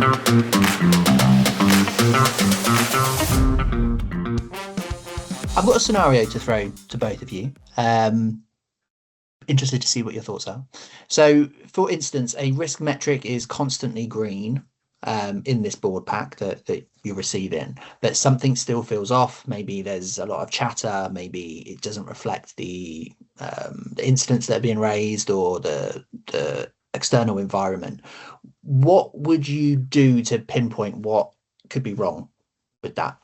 I've got a scenario to throw to both of you. Interested to see what your thoughts are. So, for instance, a risk metric is constantly green in this board pack that you receive in, but something still feels off. Maybe there's a lot of chatter. Maybe it doesn't reflect the incidents that are being raised or the external environment. What would you do to pinpoint what could be wrong with that?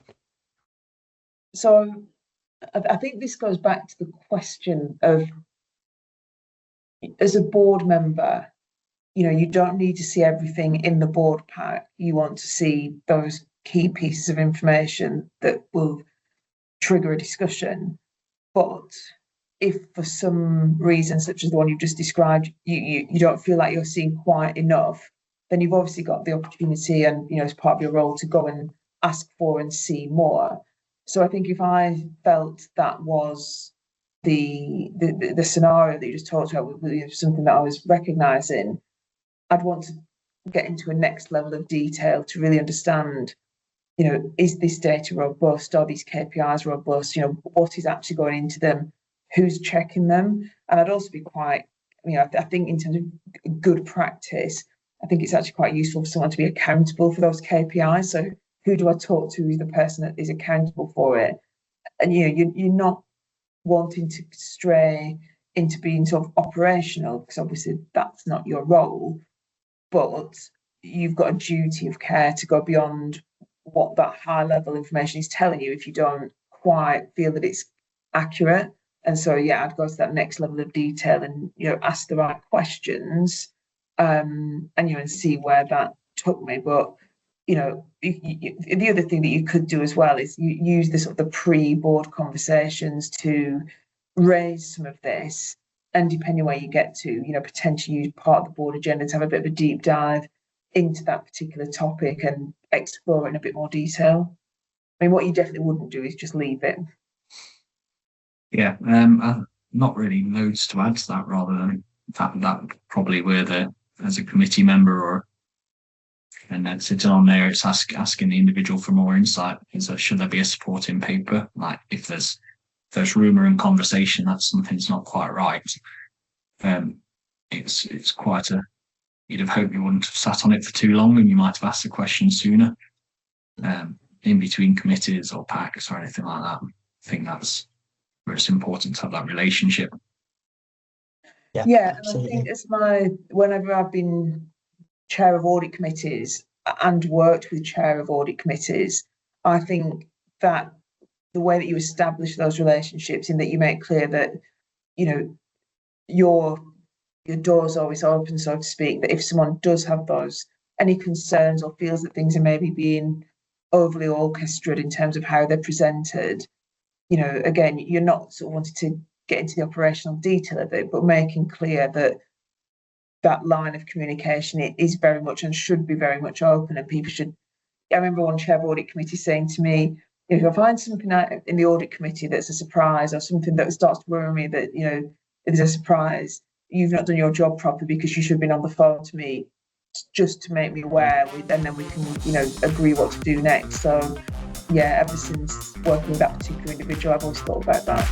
So I think this goes back to the question of, as a board member, you don't need to see everything in the board pack. You want to see those key pieces of information that will trigger a discussion. But if for some reason, such as the one you've just described, you don't feel like you're seeing quite enough, then you've obviously got the opportunity and, as part of your role, to go and ask for and see more. So I think if I felt that was the scenario that you just talked about, something that I was recognising, I'd want to get into a next level of detail to really understand, is this data robust? Are these KPIs robust? What is actually going into them? Who's checking them? And I'd also be quite, I think in terms of good practice, I think it's actually quite useful for someone to be accountable for those KPIs. So who do I talk to? Who's the person that is accountable for it? And you're not wanting to stray into being sort of operational, because obviously that's not your role, but you've got a duty of care to go beyond what that high level information is telling you if you don't quite feel that it's accurate. And so I'd go to that next level of detail and ask the right questions, and see where that took me. But the other thing that you could do as well is you use the pre-board conversations to raise some of this, and depending where you get to, potentially use part of the board agenda to have a bit of a deep dive into that particular topic and explore it in a bit more detail. I mean, what you definitely wouldn't do is just leave it. Yeah, not really loads to add to that, rather than that probably as a committee member and then sitting on there, it's asking the individual for more insight. Should there be a supporting paper? Like if there's rumour and conversation that something's not quite right, it's quite you'd have hoped you wouldn't have sat on it for too long, and you might have asked the question sooner, in between committees or packs or anything like that. I think that's where it's important to have that relationship. Yeah, and I think whenever I've been chair of audit committees and worked with chair of audit committees, I think that the way that you establish those relationships, in that you make clear that your door's always open, so to speak, that if someone does have any concerns or feels that things are maybe being overly orchestrated in terms of how they're presented, again, you're not sort of wanting to get into the operational detail of it, but making clear that line of communication is very much and should be very much open, and people should. I remember one chair of audit committee saying to me, if I find something in the audit committee that's a surprise, or something that starts to worry me that is a surprise, you've not done your job properly, because you should have been on the phone to me just to make me aware, and then we can agree what to do next. So ever since working with that particular individual, I've always thought about that.